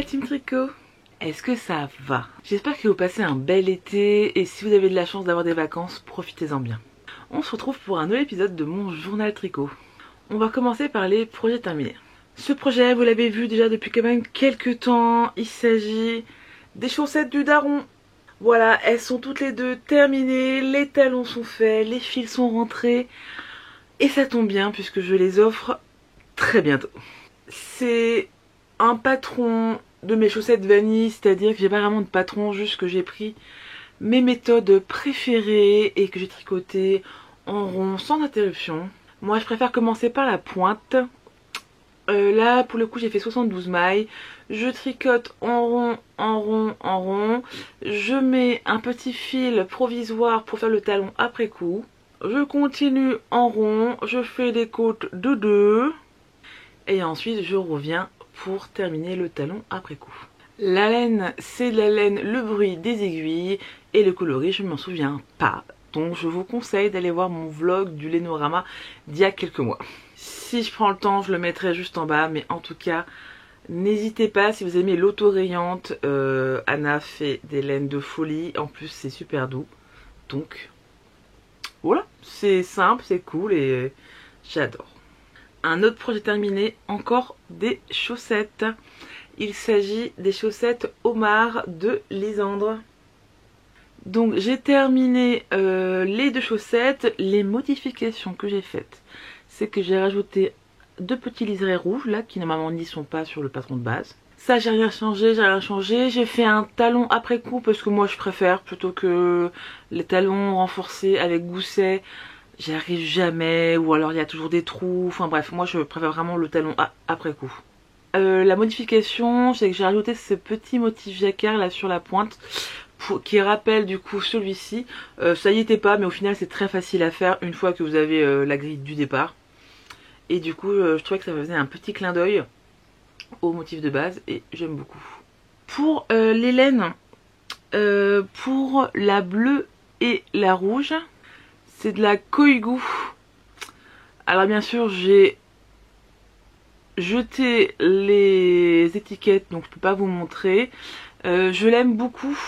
la team tricot, est-ce que ça va? J'espère que vous passez un bel été et si vous avez de la chance d'avoir des vacances, profitez-en bien. On se retrouve pour un nouvel épisode de mon journal tricot. On va commencer par les projets terminés. Ce projet, vous l'avez vu déjà depuis quand même quelques temps, il s'agit des chaussettes du daron. Voilà, elles sont toutes les deux terminées, les talons sont faits, les fils sont rentrés et ça tombe bien puisque je les offre très bientôt. C'est un patron de mes chaussettes vanille, c'est-à-dire que j'ai pas vraiment de patron, juste que j'ai pris mes méthodes préférées et que j'ai tricoté en rond sans interruption. Moi je préfère commencer par la pointe. Là pour le coup j'ai fait 72 mailles, je tricote en rond, en rond, en rond, je mets un petit fil provisoire pour faire le talon après coup, je continue en rond, je fais des côtes de 2 et ensuite je reviens pour terminer le talon après coup. La laine c'est de la laine Le Bruit des aiguilles et le coloris je ne m'en souviens pas, donc je vous conseille d'aller voir mon vlog du Lénorama d'il y a quelques mois. Si je prends le temps, je le mettrai juste en bas. Mais en tout cas, n'hésitez pas si vous aimez l'auto-rayante. Anna fait des laines de folie. En plus, c'est super doux. Donc, voilà. C'est simple, c'est cool et j'adore. Un autre projet terminé, encore des chaussettes. Il s'agit des chaussettes homard de Lisandre. Donc, j'ai terminé les deux chaussettes. Les modifications que j'ai faites, c'est que j'ai rajouté 2 petits liserés rouges là qui normalement n'y sont pas sur le patron de base. Ça j'ai rien changé, j'ai fait un talon après coup parce que moi je préfère plutôt que les talons renforcés avec gousset. J'y arrive jamais ou alors il y a toujours des trous, enfin bref moi je préfère vraiment le talon après coup. La modification c'est que j'ai rajouté ce petit motif jacquard là sur la pointe qui rappelle du coup celui-ci. Ça y était pas mais au final c'est très facile à faire une fois que vous avez la grille du départ. Et du coup je trouvais que ça faisait un petit clin d'œil au motif de base et j'aime beaucoup. Pour les laines, pour la bleue et la rouge, c'est de la Koigu. Alors bien sûr j'ai jeté les étiquettes donc je peux pas vous montrer. Je l'aime beaucoup.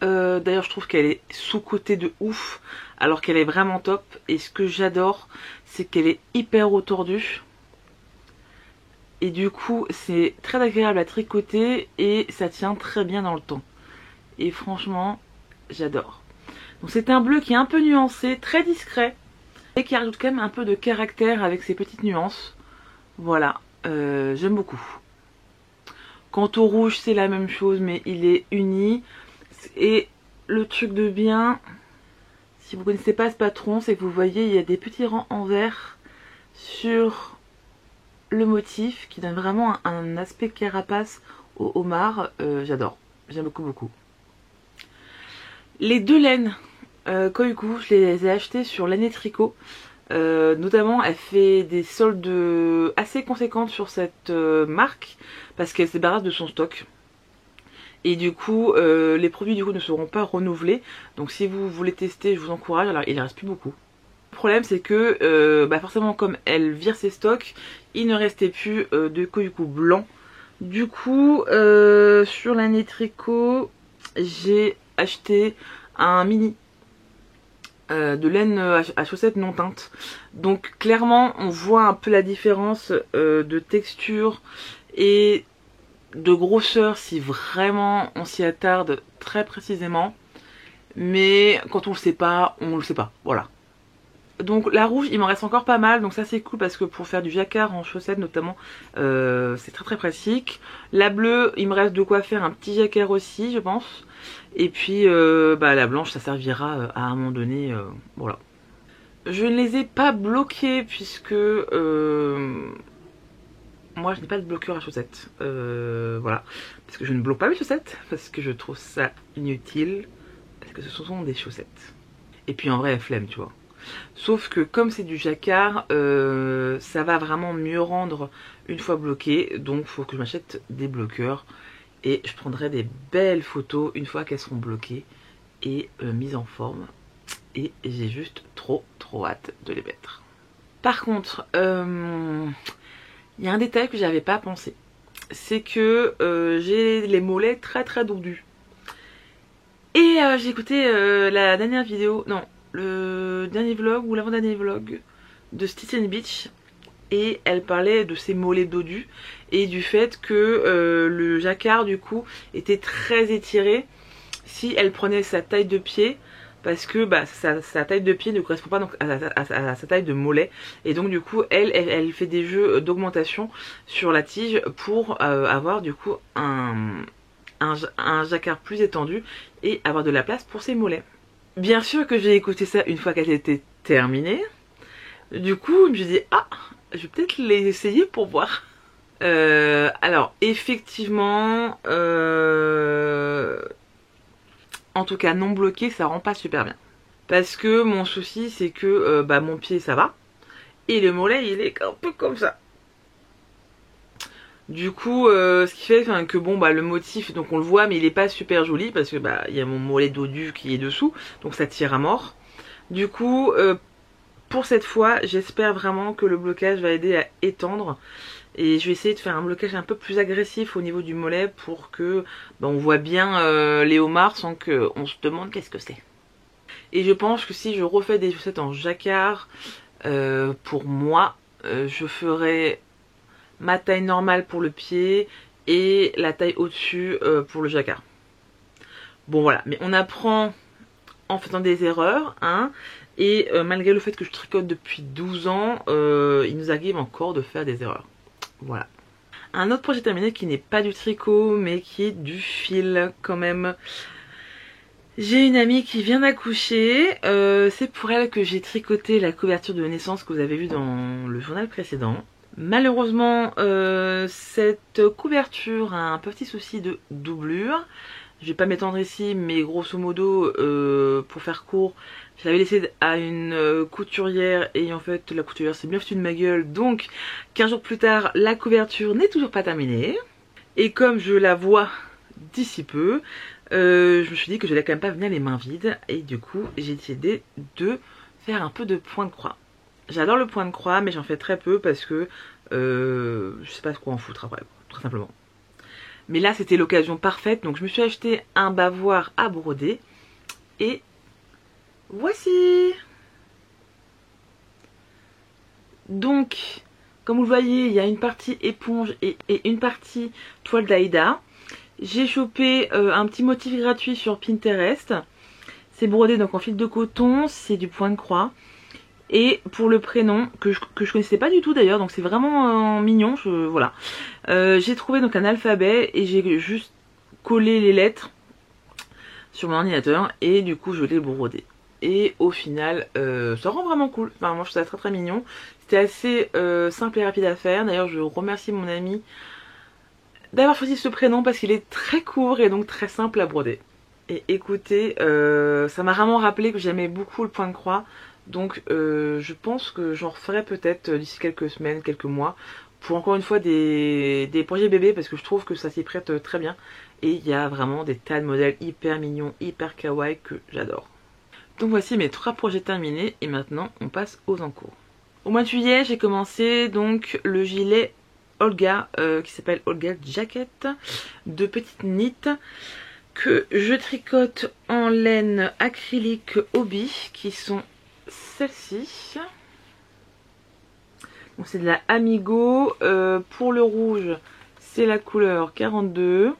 D'ailleurs je trouve qu'elle est sous-cotée de ouf alors qu'elle est vraiment top. Et ce que j'adore c'est qu'elle est hyper retordue. Et du coup c'est très agréable à tricoter et ça tient très bien dans le temps. Et franchement j'adore. Donc c'est un bleu qui est un peu nuancé, très discret. Et qui rajoute quand même un peu de caractère avec ses petites nuances. Voilà, j'aime beaucoup. Quant au rouge c'est la même chose mais il est uni. Et le truc de bien, si vous connaissez pas ce patron, c'est que vous voyez il y a des petits rangs en vert sur le motif qui donne vraiment un aspect carapace au homard. J'adore, j'aime beaucoup. Les deux laines Koigu, je les ai achetées sur l'année tricot. Notamment elle fait des soldes assez conséquentes sur cette marque parce qu'elle se débarrasse de son stock. Et du coup, les produits du coup ne seront pas renouvelés. Donc si vous voulez tester, je vous encourage. Alors il ne reste plus beaucoup. Le problème c'est que forcément comme elle vire ses stocks, il ne restait plus de Koigu blanc. Du coup, sur l'année tricot, j'ai acheté un mini de laine à chaussettes non teintes. Donc clairement on voit un peu la différence de texture et de grosseur si vraiment on s'y attarde très précisément, mais quand on le sait pas, on le sait pas, voilà. Donc la rouge il m'en reste encore pas mal, donc ça c'est cool parce que pour faire du jacquard en chaussettes notamment c'est très pratique. La bleue il me reste de quoi faire un petit jacquard aussi je pense. Et puis la blanche ça servira à un moment donné, voilà. Je ne les ai pas bloquées puisque moi je n'ai pas de bloqueur à chaussettes, voilà, parce que je ne bloque pas mes chaussettes, parce que je trouve ça inutile, parce que ce sont des chaussettes. Et puis en vrai, flemme, tu vois. Sauf que comme c'est du jacquard, ça va vraiment mieux rendre une fois bloqué, donc il faut que je m'achète des bloqueurs. Et je prendrai des belles photos une fois qu'elles seront bloquées et mises en forme. Et j'ai juste trop hâte de les mettre. Par contre, il y a un détail que j'avais pas pensé. c'est que j'ai les mollets très très dondus. Et j'ai écouté la dernière vidéo, non, le dernier vlog ou l'avant-dernier vlog de Stitch and Beach. Et elle parlait de ses mollets dodus et du fait que le jacquard du coup était très étiré si elle prenait sa taille de pied, parce que bah, sa taille de pied ne correspond pas donc à sa taille de mollet, et donc du coup elle fait des jeux d'augmentation sur la tige pour avoir du coup un jacquard plus étendu et avoir de la place pour ses mollets. Bien sûr que j'ai écouté ça une fois qu'elle était terminée. Du coup je me suis dit ah, je vais peut-être les essayer pour voir. Alors effectivement en tout cas non bloqué ça rend pas super bien. Parce que mon souci c'est que bah, mon pied ça va. Et le mollet il est un peu comme ça. Du coup ce qui fait que bon bah le motif donc on le voit mais il est pas super joli parce que bah il y a mon mollet dodu qui est dessous. Donc ça tire à mort. Du coup pour cette fois j'espère vraiment que le blocage va aider à étendre. Et je vais essayer de faire un blocage un peu plus agressif au niveau du mollet pour que bah, on voit bien les homards sans qu'on se demande qu'est-ce que c'est. Et je pense que si je refais des chaussettes en jacquard, pour moi, je ferai ma taille normale pour le pied et la taille au-dessus pour le jacquard. Bon voilà, mais on apprend en faisant des erreurs, hein. Et malgré le fait que je tricote depuis 12 ans, il nous arrive encore de faire des erreurs. Voilà. Un autre projet terminé qui n'est pas du tricot mais qui est du fil quand même. J'ai une amie qui vient d'accoucher. C'est pour elle que j'ai tricoté la couverture de naissance que vous avez vue dans le journal précédent. Malheureusement cette couverture a un petit souci de doublure. Je vais pas m'étendre ici mais grosso modo pour faire court, je l'avais laissée à une couturière et en fait la couturière s'est bien foutue de ma gueule, donc 15 jours plus tard la couverture n'est toujours pas terminée. Et comme je la vois d'ici peu, je me suis dit que je n'allais quand même pas venir les mains vides et du coup j'ai décidé de faire un peu de point de croix. J'adore le point de croix mais j'en fais très peu parce que je sais pas quoi en foutre après, tout simplement. Mais là c'était l'occasion parfaite, donc je me suis acheté un bavoir à broder et voici. Donc comme vous le voyez il y a une partie éponge et une partie toile d'Aïda. J'ai chopé un petit motif gratuit sur Pinterest. C'est brodé donc en fil de coton, c'est du point de croix. Et pour le prénom, que je connaissais pas du tout d'ailleurs, donc c'est vraiment mignon, voilà. J'ai trouvé donc un alphabet et j'ai juste collé les lettres sur mon ordinateur et du coup je l'ai brodé. Et au final, ça rend vraiment cool. Enfin, moi je trouve ça très très mignon. C'était assez simple et rapide à faire. D'ailleurs je remercie mon ami d'avoir choisi ce prénom parce qu'il est très court et donc très simple à broder. Et écoutez, ça m'a vraiment rappelé que j'aimais beaucoup le point de croix. Donc je pense que j'en referai peut-être d'ici quelques semaines, quelques mois, pour encore une fois des projets bébés parce que je trouve que ça s'y prête très bien. Et il y a vraiment des tas de modèles hyper mignons, hyper kawaii que j'adore. Donc voici mes 3 projets terminés et maintenant on passe aux encours. Au mois de juillet j'ai commencé donc le gilet Olga qui s'appelle Olga Jacket de petite knit que je tricote en laine acrylique hobby qui sont celle-ci. C'est de la Amigo. Pour le rouge c'est la couleur 42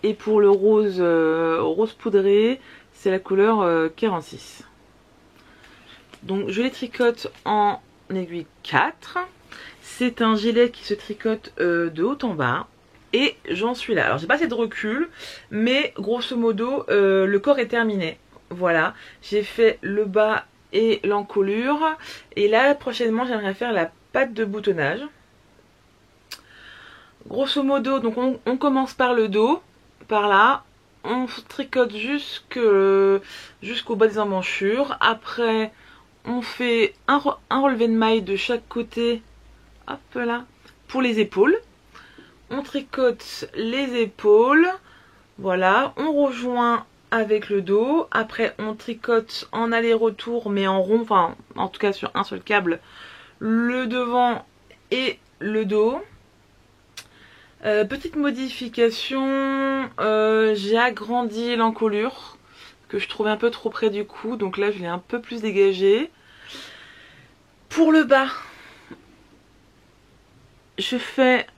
et pour le rose rose poudré c'est la couleur 46. Donc je les tricote en aiguille 4. C'est un gilet qui se tricote de haut en bas. Et j'en suis là. Alors j'ai pas assez de recul, mais grosso modo le corps est terminé. Voilà, j'ai fait le bas et l'encolure. Et là prochainement j'aimerais faire la patte de boutonnage. Grosso modo, donc on commence par le dos, par là. On tricote jusqu'au bas des emmanchures. Après on fait un relevé de maille de chaque côté. Hop là, pour les épaules. On tricote les épaules, voilà, on rejoint avec le dos, après on tricote en aller-retour mais en rond, enfin en tout cas sur un seul câble, le devant et le dos. Petite modification, j'ai agrandi l'encolure que je trouvais un peu trop près du cou, donc là je l'ai un peu plus dégagé. Pour le bas, j'ai fait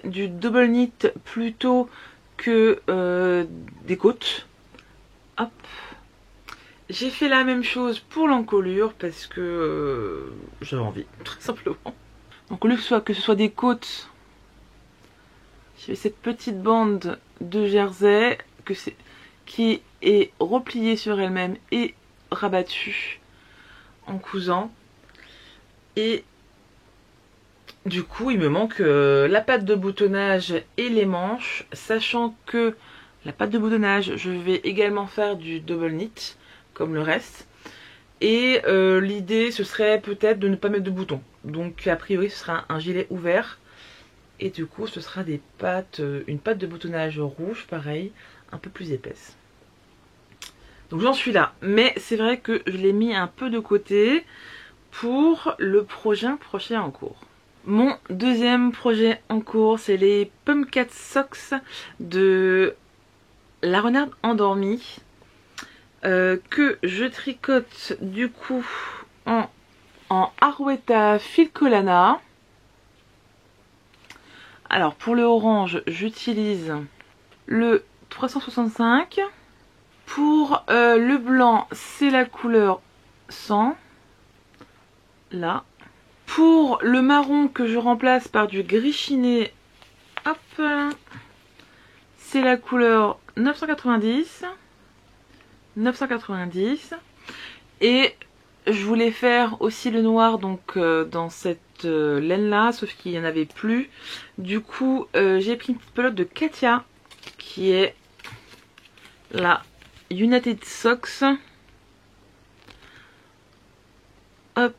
du double knit plutôt que des côtes. Hop. J'ai fait la même chose pour l'encolure parce que j'avais envie, très simplement. Donc au lieu que ce soit des côtes, j'ai cette petite bande de jersey qui est repliée sur elle-même et rabattue en cousant. Et du coup il me manque la patte de boutonnage et les manches, sachant que la patte de boutonnage je vais également faire du double knit comme le reste. Et l'idée ce serait peut-être de ne pas mettre de boutons, donc a priori ce sera un gilet ouvert. Et du coup ce sera des pattes, une patte de boutonnage rouge pareil, un peu plus épaisse. Donc j'en suis là, mais c'est vrai que je l'ai mis un peu de côté pour le prochain en cours. Mon deuxième projet en cours, c'est les Pumpkin Socks de La Renarde Endormie, que je tricote du coup en Arwetta Filcolana. Alors pour le orange, j'utilise le 365. Pour le blanc, c'est la couleur 100. Là. Pour le marron que je remplace par du gris chiné, hop, c'est la couleur 990. 990. Et je voulais faire aussi le noir donc dans cette laine là, sauf qu'il n'y en avait plus. Du coup j'ai pris une petite pelote de Katia qui est la United Socks. Hop,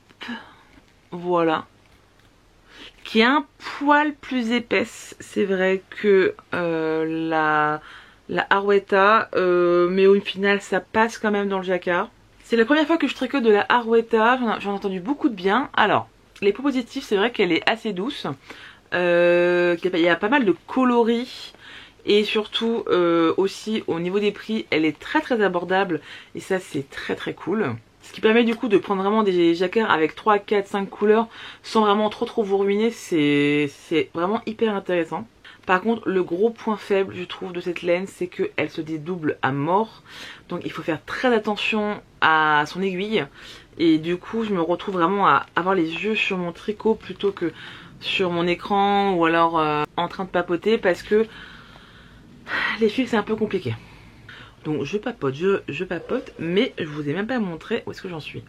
voilà. Qui est un poil plus épaisse. C'est vrai que la Arwetta, mais au final ça passe quand même dans le jacquard. C'est la première fois que je tricote de la Arwetta, j'en ai entendu beaucoup de bien. Alors, les points positifs, c'est vrai qu'elle est assez douce. Il y a pas mal de coloris. Et surtout, aussi, au niveau des prix, elle est très abordable. Et ça, c'est très cool. Ce qui permet du coup de prendre vraiment des jacquards avec 3, 4, 5 couleurs sans vraiment trop vous ruiner. C'est vraiment hyper intéressant. Par contre, le gros point faible, je trouve, de cette laine, c'est qu'elle se dédouble à mort. Donc il faut faire très attention à son aiguille. Et du coup, je me retrouve vraiment à avoir les yeux sur mon tricot plutôt que sur mon écran ou alors en train de papoter parce que les fils, c'est un peu compliqué. Donc je papote, je papote, mais je vous ai même pas montré où est-ce que j'en suis.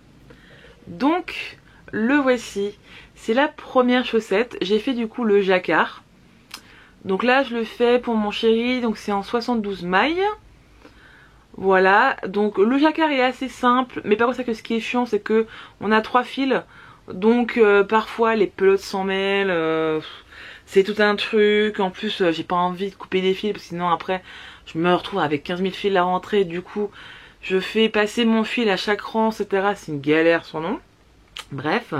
Donc, le voici. C'est la première chaussette. J'ai fait du coup le jacquard. Donc là je le fais pour mon chéri, donc c'est en 72 mailles. Voilà, donc le jacquard est assez simple, mais par contre c'est que ce qui est chiant c'est que on a 3 fils. Donc parfois les pelotes s'en mêlent, c'est tout un truc. En plus j'ai pas envie de couper des fils parce que sinon après je me retrouve avec 15 000 fils à rentrer. Du coup je fais passer mon fil à chaque rang, etc. C'est une galère son nom. Bref,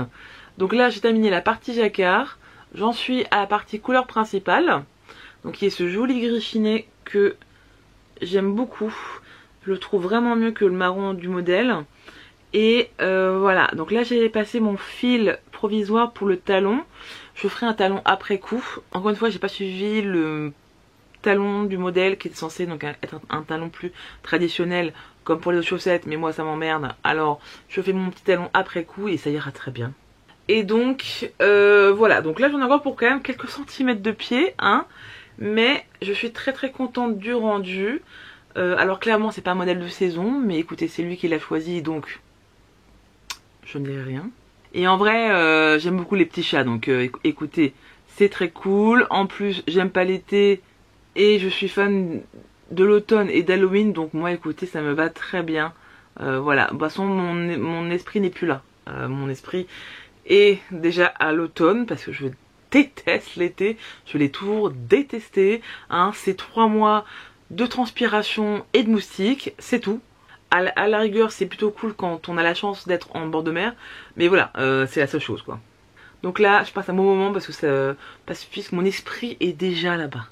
donc là j'ai terminé la partie jacquard. J'en suis à la partie couleur principale. Donc il y a ce joli gris chiné que j'aime beaucoup. Je le trouve vraiment mieux que le marron du modèle. Et voilà, donc là j'ai passé mon fil provisoire pour le talon. Je ferai un talon après coup. Encore une fois, j'ai pas suivi le talon du modèle qui est censé donc être un talon plus traditionnel comme pour les autres chaussettes. Mais moi ça m'emmerde. Alors je fais mon petit talon après coup et ça ira très bien. Et donc voilà, donc là j'en ai encore pour quand même quelques centimètres de pied, hein. Mais je suis très contente du rendu. Alors clairement c'est pas un modèle de saison, mais écoutez c'est lui qui l'a choisi donc je ne dirai rien. Et en vrai j'aime beaucoup les petits chats, donc écoutez c'est très cool. En plus j'aime pas l'été et je suis fan de l'automne et d'Halloween, donc moi écoutez ça me va très bien. Voilà, de toute façon mon esprit n'est plus là. Mon esprit est déjà à l'automne parce que je déteste l'été, je l'ai toujours détesté, hein. C'est 3 mois de transpiration et de moustiques, c'est tout. À la rigueur c'est plutôt cool quand on a la chance d'être en bord de mer, mais voilà, c'est la seule chose quoi. Donc là je passe un bon moment parce que puisque mon esprit est déjà là-bas.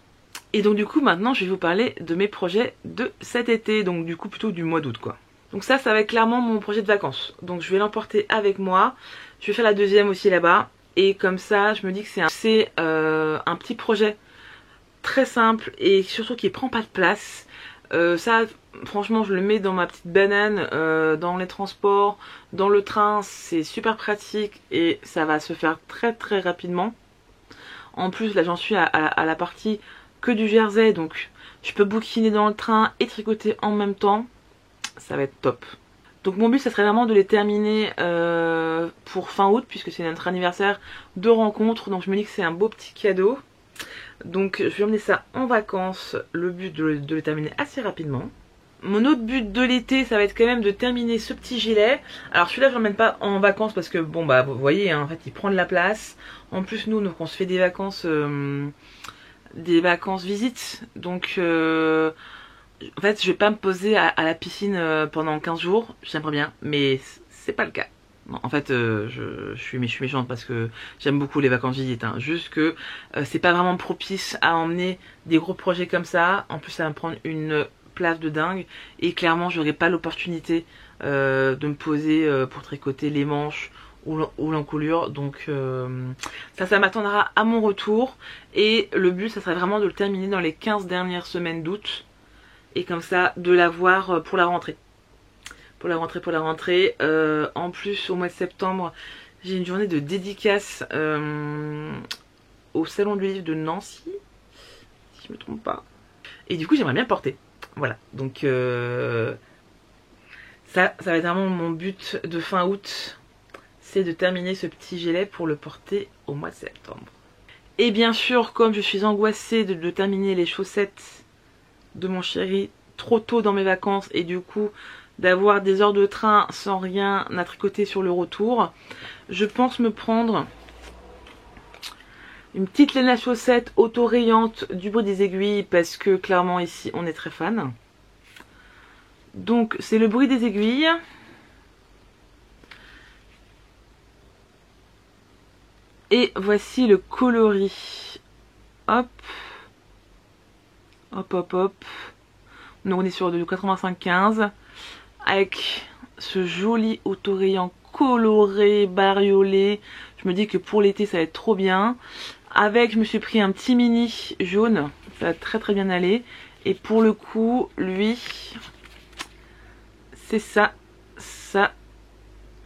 Et donc du coup maintenant je vais vous parler de mes projets de cet été, donc du coup plutôt du mois d'août quoi. Donc ça va être clairement mon projet de vacances. Donc je vais l'emporter avec moi. Je vais faire la deuxième aussi là-bas. Et comme ça je me dis que c'est un petit projet très simple et surtout qui prend pas de place. Ça franchement je le mets dans ma petite banane, dans les transports, dans le train, c'est super pratique et ça va se faire très très rapidement. En plus là j'en suis à la partie que du jersey, donc je peux bouquiner dans le train et tricoter en même temps. Ça va être top. Donc mon but ça serait vraiment de les terminer pour fin août puisque c'est notre anniversaire de rencontre, donc je me dis que c'est un beau petit cadeau. Donc je vais emmener ça en vacances, le but de le terminer assez rapidement. Mon autre but de l'été ça va être quand même de terminer ce petit gilet. Alors celui-là je l'emmène pas en vacances parce que bon bah vous voyez hein, en fait il prend de la place. En plus nous donc on se fait des vacances visites, donc en fait je vais pas me poser à la piscine pendant 15 jours, j'aimerais bien mais c'est pas le cas. Non, en fait je suis méchante parce que j'aime beaucoup les vacances visites hein. Juste que c'est pas vraiment propice à emmener des gros projets comme ça. En plus ça va me prendre une place de dingue et clairement j'aurai pas l'opportunité de me poser pour tricoter les manches ou l'encolure, donc ça m'attendra à mon retour et le but ça serait vraiment de le terminer dans les 15 dernières semaines d'août et comme ça de l'avoir pour la rentrée. Pour la rentrée. En plus au mois de septembre j'ai une journée de dédicace au salon du livre de Nancy, si je me trompe pas, et du coup j'aimerais bien le porter. Voilà, donc ça va être vraiment mon but de fin août, c'est de terminer ce petit gilet pour le porter au mois de septembre. Et bien sûr, comme je suis angoissée de terminer les chaussettes de mon chéri trop tôt dans mes vacances et du coup d'avoir des heures de train sans rien à tricoter sur le retour, je pense me prendre une petite laine à chaussettes auto-rayante du bruit des aiguilles parce que clairement ici on est très fan. Donc c'est le bruit des aiguilles. Et voici le coloris. Hop. Hop hop hop. Donc on est sur du 85-15. Avec ce joli autorayant coloré, bariolé. Je me dis que pour l'été ça va être trop bien. Avec, je me suis pris un petit mini jaune. Ça va très très bien aller. Et pour le coup, lui, c'est ça, sa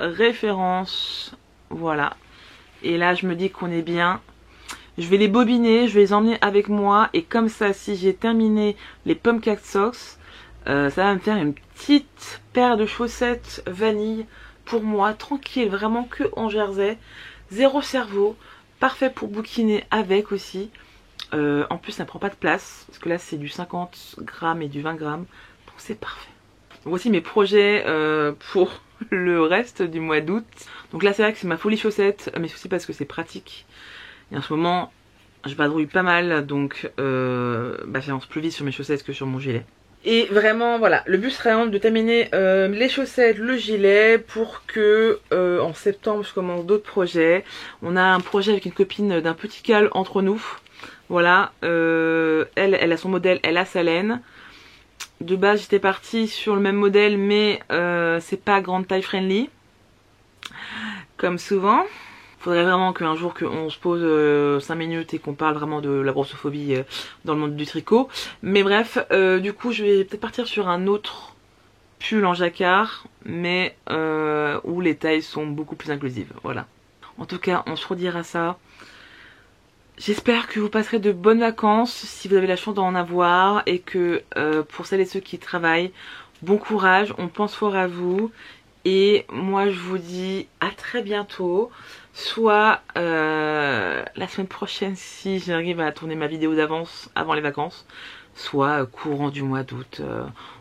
référence. Voilà. Et là, je me dis qu'on est bien. Je vais les bobiner, je vais les emmener avec moi. Et comme ça, si j'ai terminé les Pumpkin Socks, ça va me faire une petite paire de chaussettes vanille pour moi, tranquille, vraiment que en jersey, zéro cerveau, parfait pour bouquiner avec aussi. En plus ça ne prend pas de place, parce que là c'est du 50 grammes et du 20 grammes, donc c'est parfait. Voici mes projets pour le reste du mois d'août. Donc là c'est vrai que c'est ma folie chaussette, mais c'est aussi parce que c'est pratique. Et en ce moment je vadrouille pas mal, donc j'avance plus vite sur mes chaussettes que sur mon gilet. Et vraiment voilà, le but serait vraiment de terminer les chaussettes, le gilet pour que en septembre je commence d'autres projets. On a un projet avec une copine d'un petit cal entre nous. Voilà, elle a son modèle, elle a sa laine. De base j'étais partie sur le même modèle mais c'est pas grande taille friendly. Comme souvent. Faudrait vraiment qu'un jour qu'on se pose 5 minutes et qu'on parle vraiment de la grossophobie dans le monde du tricot. Mais bref, du coup je vais peut-être partir sur un autre pull en jacquard, mais où les tailles sont beaucoup plus inclusives. Voilà. En tout cas, on se redira ça. J'espère que vous passerez de bonnes vacances si vous avez la chance d'en avoir et que pour celles et ceux qui travaillent, bon courage, on pense fort à vous. Et moi je vous dis à très bientôt, soit la semaine prochaine si j'arrive à tourner ma vidéo d'avance avant les vacances, soit courant du mois d'août,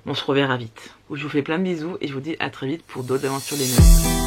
on se reverra vite. Je vous fais plein de bisous et je vous dis à très vite pour d'autres aventures des nœuds.